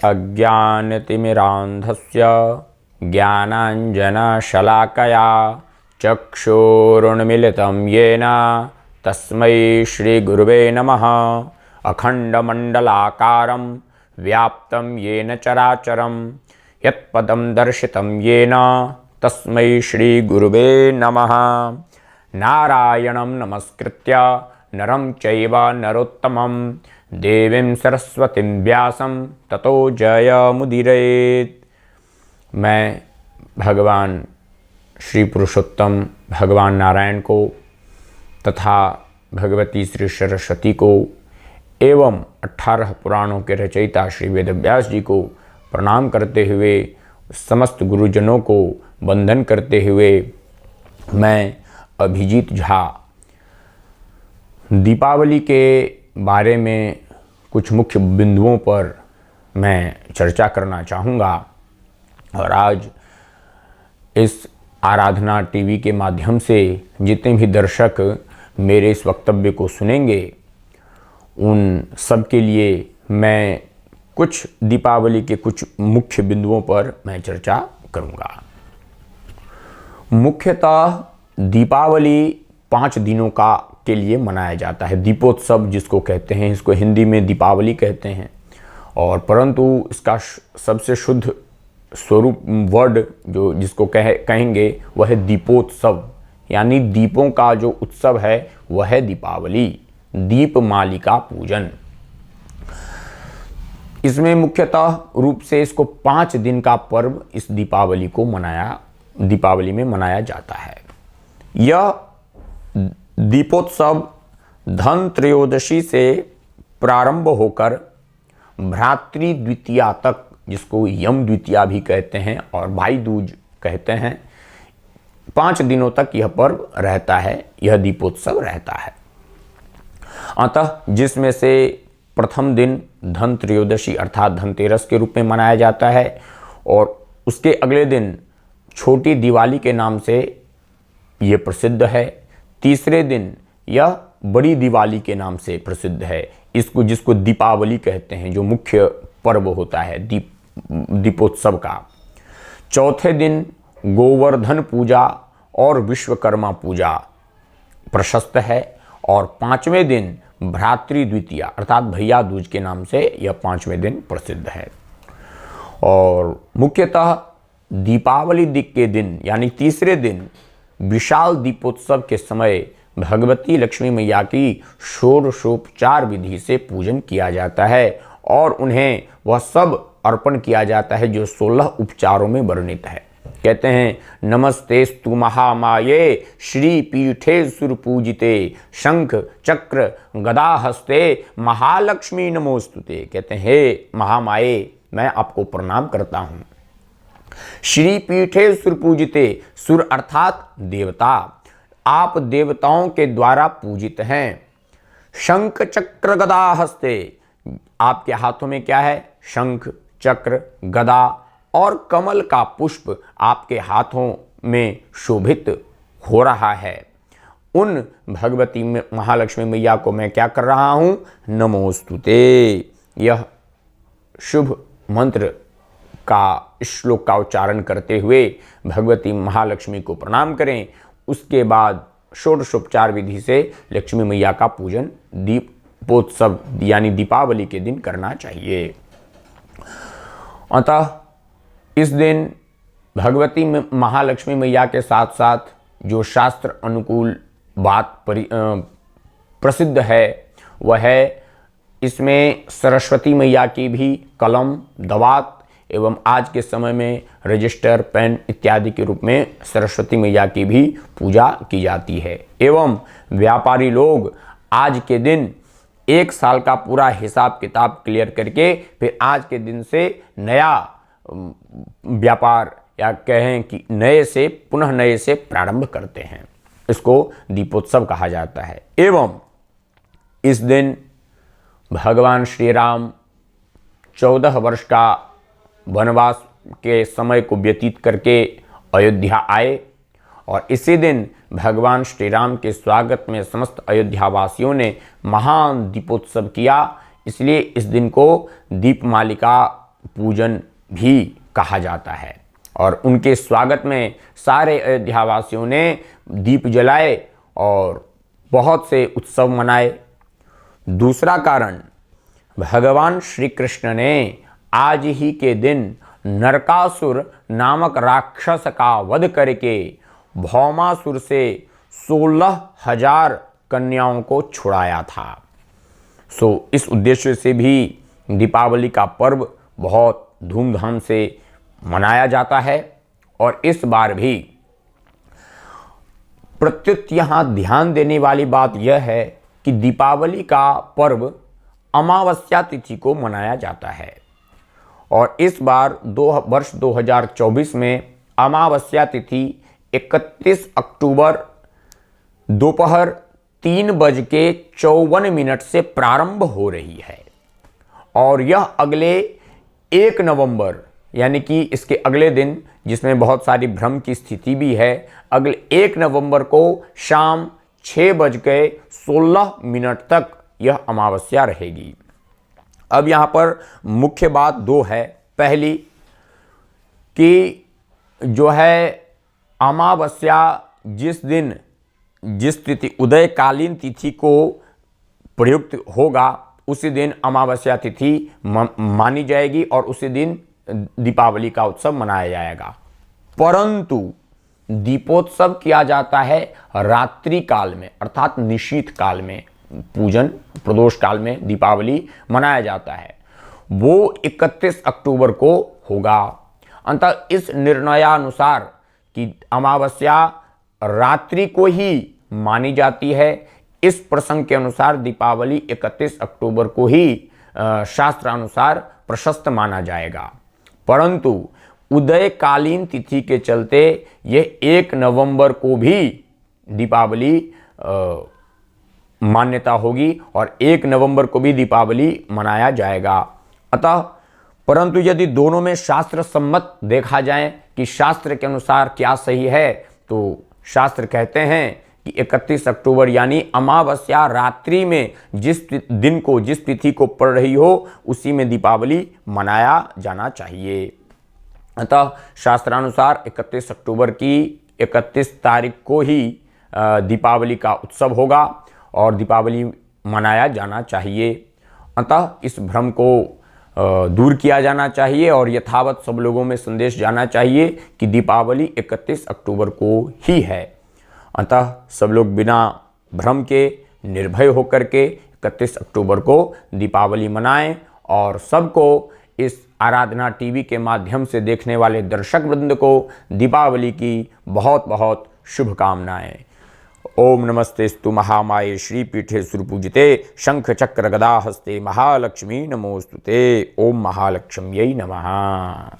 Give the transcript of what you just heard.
अज्ञानतिमिरान्धस्य ज्ञानाञ्जनशलाकया चक्षुरुन्मिलितं येन तस्मै श्रीगुरुवे नमः। अखण्डमण्डलाकारं व्याप्तं येन चराचरं यत्पदं दर्शितं येन तस्मै श्रीगुरुवे नमः। नारायणं नमस्कृत्य नरं चैव नरोत्तमं देवीं सरस्वतीं व्यासं ततो जयमुदीरयेत्। मैं भगवान श्री पुरुषोत्तम भगवान नारायण को तथा भगवती श्री सरस्वती को एवं 18 पुराणों के रचयिता श्री वेदव्यास जी को प्रणाम करते हुए, समस्त गुरुजनों को वंदन करते हुए, मैं अभिजीत झा दीपावली के बारे में कुछ मुख्य बिंदुओं पर मैं चर्चा करना चाहूँगा। और आज इस आराधना टीवी के माध्यम से जितने भी दर्शक मेरे इस वक्तव्य को सुनेंगे, उन सब के लिए मैं कुछ दीपावली के कुछ मुख्य बिंदुओं पर मैं चर्चा करूँगा। मुख्यतः दीपावली 5 दिनों के लिए मनाया जाता है। दीपोत्सव जिसको कहते हैं, इसको हिंदी में दीपावली कहते हैं, और परंतु इसका सबसे शुद्ध स्वरूप वर्ड जिसको कहेंगे वह है दीपोत्सव, यानी दीपों का जो उत्सव है वह है दीपावली, दीपमालिका पूजन। इसमें मुख्यतः रूप से इसको 5 दिन का पर्व इस दीपावली में मनाया जाता है। यह दीपोत्सव धन त्रयोदशी से प्रारंभ होकर भ्रातृ द्वितीया तक, जिसको यम द्वितीया भी कहते हैं और भाई दूज कहते हैं, 5 दिनों तक यह पर्व रहता है, यह दीपोत्सव रहता है। अतः जिसमें से प्रथम दिन धन त्रयोदशी अर्थात धनतेरस के रूप में मनाया जाता है, और उसके अगले दिन छोटी दिवाली के नाम से यह प्रसिद्ध है। तीसरे दिन यह बड़ी दिवाली के नाम से प्रसिद्ध है, जिसको दीपावली कहते हैं, जो मुख्य पर्व होता है दीपोत्सव का। चौथे दिन गोवर्धन पूजा और विश्वकर्मा पूजा प्रशस्त है, और 5वें दिन भ्रातृ द्वितीया अर्थात भैया दूज के नाम से यह 5वें दिन प्रसिद्ध है। और मुख्यतः दीपावली के दिन यानी तीसरे दिन विशाल दीपोत्सव के समय भगवती लक्ष्मी मैया की षोडशोपचार विधि से पूजन किया जाता है, और उन्हें वह सब अर्पण किया जाता है जो 16 उपचारों में वर्णित है। कहते हैं, नमस्तेस्तु महामाये श्री पीठे सुरपूजिते शंख चक्र गदा हस्ते महालक्ष्मी नमोस्तुते। कहते हैं, हे महामाये, मैं आपको प्रणाम करता हूँ। श्री पीठे सुरपूजिते, सुर अर्थात देवता, आप देवताओं के द्वारा पूजित हैं। शंख चक्र गदा हस्ते, आपके हाथों में क्या है? शंख चक्र गदा और कमल का पुष्प आपके हाथों में शोभित हो रहा है। उन भगवती महालक्ष्मी मैया को मैं क्या कर रहा हूं? नमोस्तुते। यह शुभ मंत्र का श्लोक का उच्चारण करते हुए भगवती महालक्ष्मी को प्रणाम करें। उसके बाद षोडशोपचार विधि से लक्ष्मी मैया का पूजन दीपोत्सव यानी दीपावली के दिन करना चाहिए। अतः इस दिन भगवती महालक्ष्मी मैया के साथ साथ जो शास्त्र अनुकूल बात प्रसिद्ध है वह है, इसमें सरस्वती मैया की भी कलम, दवात एवं आज के समय में रजिस्टर, पेन इत्यादि के रूप में सरस्वती मैया की भी पूजा की जाती है। एवं व्यापारी लोग आज के दिन 1 साल का पूरा हिसाब किताब क्लियर करके फिर आज के दिन से नया व्यापार या कहें कि पुनः नए से प्रारंभ करते हैं। इसको दीपोत्सव कहा जाता है। एवं इस दिन भगवान श्री राम 14 वर्ष का वनवास के समय को व्यतीत करके अयोध्या आए, और इसी दिन भगवान श्री राम के स्वागत में समस्त अयोध्यावासियों ने महान दीपोत्सव किया। इसलिए इस दिन को दीपमालिका पूजन भी कहा जाता है। और उनके स्वागत में सारे अयोध्यावासियों ने दीप जलाए और बहुत से उत्सव मनाए। दूसरा कारण, भगवान श्री कृष्ण ने आज ही के दिन नरकासुर नामक राक्षस का वध करके भौमासुर से 16,000 कन्याओं को छुड़ाया था। इस उद्देश्य से भी दीपावली का पर्व बहुत धूमधाम से मनाया जाता है। और इस बार भी प्रत्युत यहाँ ध्यान देने वाली बात यह है कि दीपावली का पर्व अमावस्या तिथि को मनाया जाता है। और इस बार वर्ष 2024 में अमावस्या तिथि 31 अक्टूबर दोपहर 3:54 से प्रारंभ हो रही है। और यह अगले 1 नवंबर यानी कि इसके अगले दिन, जिसमें बहुत सारी भ्रम की स्थिति भी है, अगले 1 नवंबर को शाम 6:16 तक यह अमावस्या रहेगी। अब यहाँ पर मुख्य बात दो है। पहली कि जो है अमावस्या जिस दिन जिस तिथि उदयकालीन तिथि को प्रयुक्त होगा उसी दिन अमावस्या तिथि मानी जाएगी और उसी दिन दीपावली का उत्सव मनाया जाएगा। परंतु दीपोत्सव किया जाता है रात्रि काल में, अर्थात निशीथ काल में। पूजन प्रदोष काल में दीपावली मनाया जाता है, वो 31 अक्टूबर को होगा। अतः इस निर्णयानुसार कि अमावस्या रात्रि को ही मानी जाती है, इस प्रसंग के अनुसार दीपावली 31 अक्टूबर को ही शास्त्रानुसार प्रशस्त माना जाएगा। परंतु उदयकालीन तिथि के चलते यह 1 नवंबर को भी दीपावली मान्यता होगी और 1 नवंबर को भी दीपावली मनाया जाएगा। अतः परंतु यदि दोनों में शास्त्र सम्मत देखा जाए कि शास्त्र के अनुसार क्या सही है, तो शास्त्र कहते हैं कि 31 अक्टूबर यानी अमावस्या रात्रि में जिस दिन को, जिस तिथि को पड़ रही हो, उसी में दीपावली मनाया जाना चाहिए। अतः शास्त्रानुसार 31 अक्टूबर की 31 तारीख को ही दीपावली का उत्सव होगा और दीपावली मनाया जाना चाहिए। अतः इस भ्रम को दूर किया जाना चाहिए और यथावत सब लोगों में संदेश जाना चाहिए कि दीपावली 31 अक्टूबर को ही है। अतः सब लोग बिना भ्रम के निर्भय होकर के 31 अक्टूबर को दीपावली मनाएं और सबको इस आराधना टीवी के माध्यम से देखने वाले दर्शक वृंद को दीपावली की बहुत बहुत शुभकामनाएं। ओम नमस्तेस्तु महामाये श्रीपीठे सुरपूजिते शंख चक्र गदा हस्ते महालक्ष्मी नमोस्तुते। ओम महालक्ष्म्यै नमः।